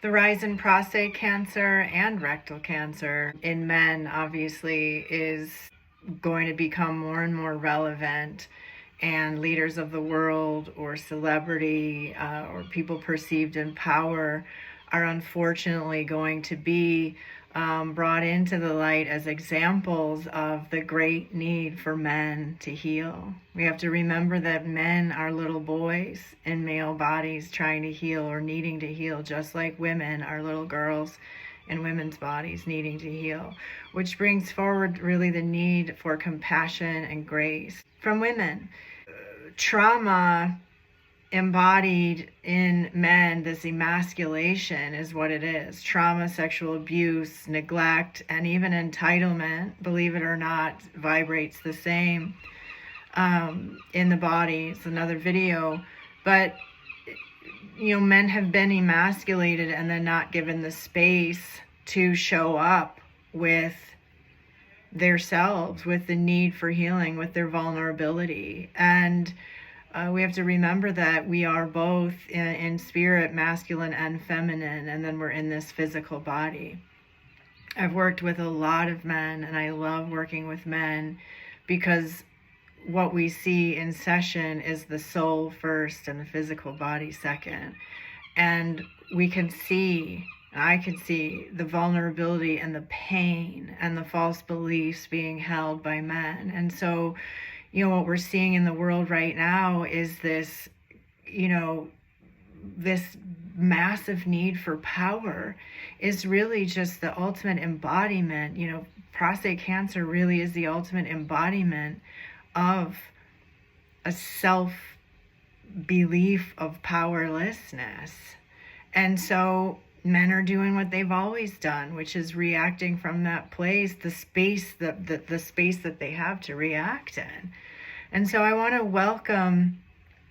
The rise in prostate cancer and rectal cancer in men obviously is going to become more and more relevant, and leaders of the world or celebrity or people perceived in power are unfortunately going to be brought into the light as examples of the great need for men to heal. We have to remember that men are little boys in male bodies trying to heal or needing to heal, just like women are little girls in women's bodies needing to heal, which brings forward really the need for compassion and grace from women. Trauma embodied in men, this emasculation is what it is. Trauma, sexual abuse, neglect, and even entitlement, believe it or not, vibrates the same in the body. It's another video. But, men have been emasculated and then not given the space to show up with their selves, with the need for healing, with their vulnerability. And we have to remember that we are both in spirit, masculine and feminine, and then we're in this physical body. I've worked with a lot of men, and I love working with men because what we see in session is the soul first and the physical body second. And we can see, I can see the vulnerability and the pain and the false beliefs being held by men. And so, what we're seeing in the world right now is this, this massive need for power is really just the ultimate embodiment. Prostate cancer really is the ultimate embodiment of a self-belief of powerlessness. And so men are doing what they've always done, which is reacting from that place, the space that they have to react in. And so I want to welcome,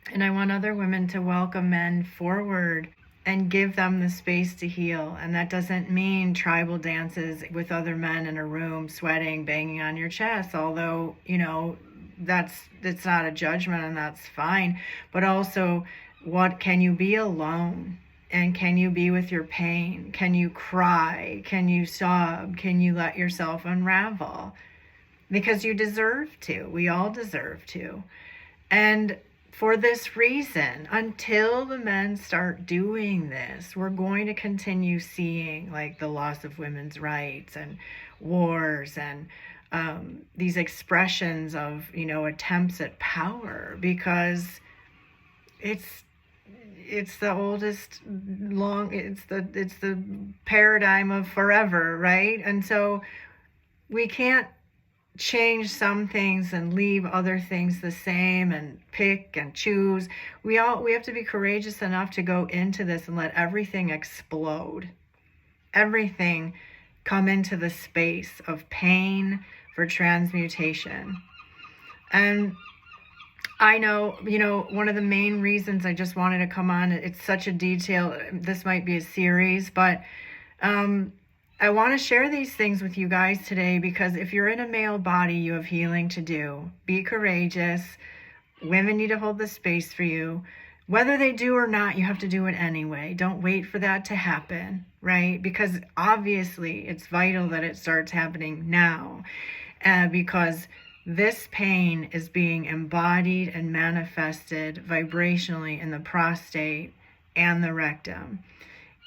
and I want other women to welcome men forward and give them the space to heal. And that doesn't mean tribal dances with other men in a room, sweating, banging on your chest, although, it's not a judgment and that's fine. But also, what can you be alone? And can you be with your pain? Can you cry? Can you sob? Can you let yourself unravel? Because you deserve to. We all deserve to. And for this reason, until the men start doing this, we're going to continue seeing like the loss of women's rights and wars and these expressions of, attempts at power, because it's the oldest it's the paradigm of forever, right? And so we can't change some things and leave other things the same and pick and choose. We have to be courageous enough to go into this and let everything explode. Everything come into the space of pain for transmutation. And I know, one of the main reasons I just wanted to come on, it's such a detail, this might be a series, but I want to share these things with you guys today, because if you're in a male body, you have healing to do. Be courageous. Women need to hold the space for you. Whether they do or not, you have to do it anyway. Don't wait for that to happen, right? Because obviously it's vital that it starts happening now, because this pain is being embodied and manifested vibrationally in the prostate and the rectum.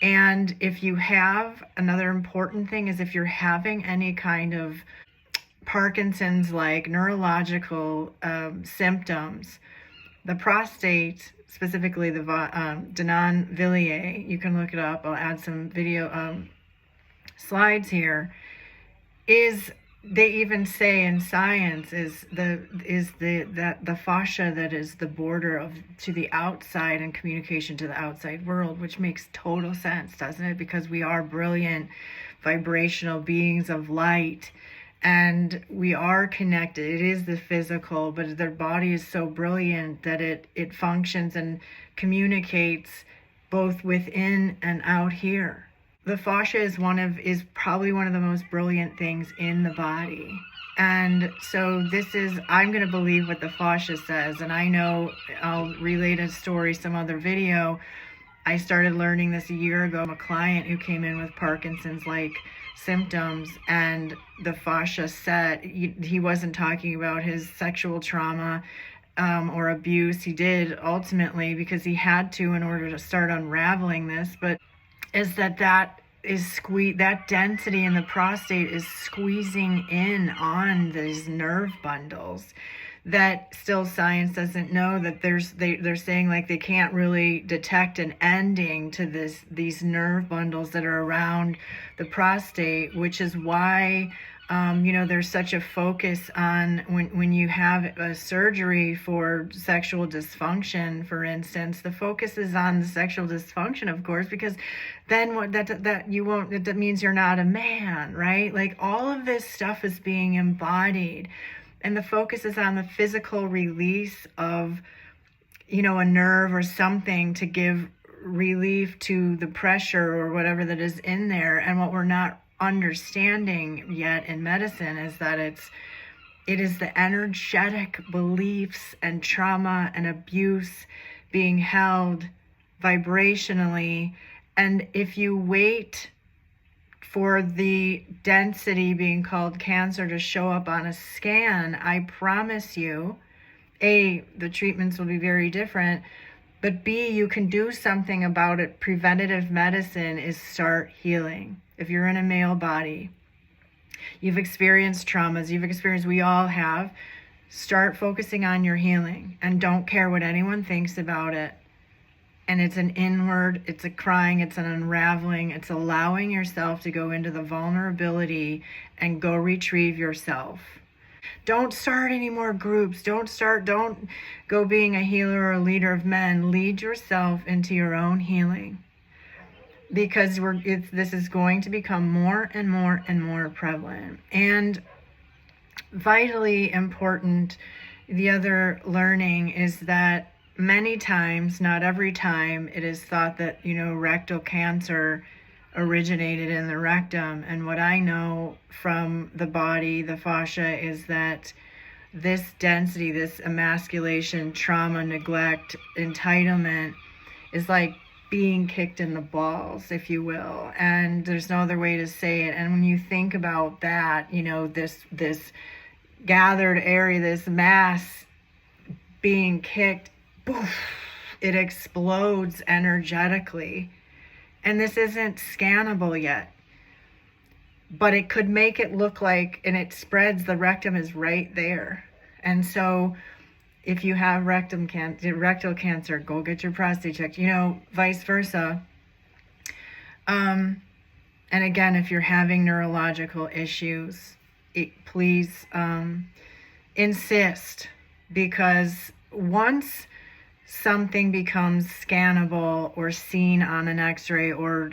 And if you have, another important thing is if you're having any kind of Parkinson's like neurological symptoms, the prostate, specifically the Denon-Villiers, you can look it up, I'll add some video slides here, is, they even say in science, is the fascia that is the border to the outside and communication to the outside world, which makes total sense, doesn't it? Because we are brilliant vibrational beings of light, and we are connected. It is the physical, but their body is so brilliant that it functions and communicates both within and out here. The fascia is probably one of the most brilliant things in the body. And so I'm going to believe what the fascia says. And I know I'll relate a story, some other video, I started learning this a year ago. A client who came in with Parkinson's-like symptoms, and the fascia set. He wasn't talking about his sexual trauma or abuse. He did ultimately because he had to in order to start unraveling this, but is that density in the prostate is squeezing in on these nerve bundles that still science doesn't know that they're saying like they can't really detect an ending to these nerve bundles that are around the prostate, which is why there's such a focus on when you have a surgery for sexual dysfunction, for instance, the focus is on the sexual dysfunction, of course, because then that means you're not a man, right? Like all of this stuff is being embodied, and the focus is on the physical release of, a nerve or something to give relief to the pressure or whatever that is in there. And what we're not understanding yet in medicine is that it is the energetic beliefs and trauma and abuse being held vibrationally. And if you wait for the density being called cancer to show up on a scan, I promise you, A, the treatments will be very different, but B, you can do something about it. Preventative medicine is start healing. If you're in a male body, you've experienced traumas, we all have, start focusing on your healing and don't care what anyone thinks about it. And it's an inward, it's a crying, it's an unraveling, it's allowing yourself to go into the vulnerability and go retrieve yourself. Don't start any more groups. Don't go being a healer or a leader of men. Lead yourself into your own healing, because this is going to become more and more and more prevalent. And vitally important, the other learning is that many times, not every time, it is thought that, rectal cancer originated in the rectum. And what I know from the body, the fascia, is that this density, this emasculation, trauma, neglect, entitlement is like being kicked in the balls, if you will. And there's no other way to say it. And when you think about that, this gathered area, this mass being kicked, poof, it explodes energetically. And this isn't scannable yet, but it could make it look like, and it spreads, the rectum is right there. And so if you have rectal cancer, go get your prostate checked, vice versa. And again, if you're having neurological issues, please insist, because once something becomes scannable or seen on an x-ray or,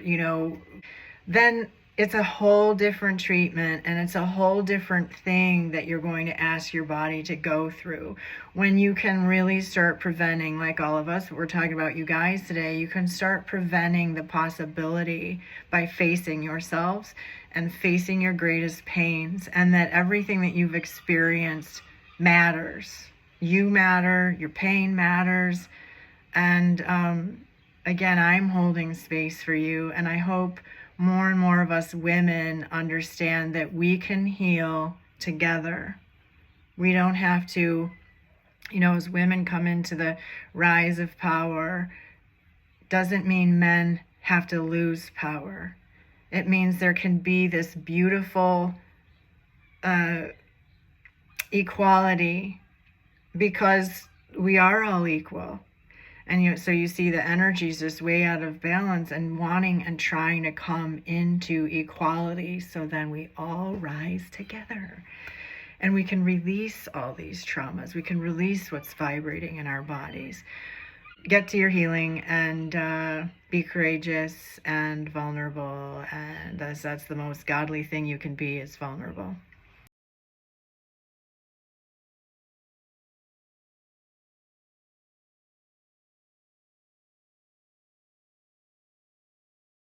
then it's a whole different treatment, and it's a whole different thing that you're going to ask your body to go through. When you can really start preventing, like all of us, we're talking about you guys today, you can start preventing the possibility by facing yourselves and facing your greatest pains, and that everything that you've experienced matters. You matter, your pain matters. And again, I'm holding space for you, and I hope more and more of us women understand that we can heal together. We don't have to, as women come into the rise of power, doesn't mean men have to lose power. It means there can be this beautiful equality, because we are all equal. And so you see the energies just way out of balance and wanting and trying to come into equality, so then we all rise together. And we can release all these traumas. We can release what's vibrating in our bodies. Get to your healing and be courageous and vulnerable. And that's the most godly thing you can be, is vulnerable.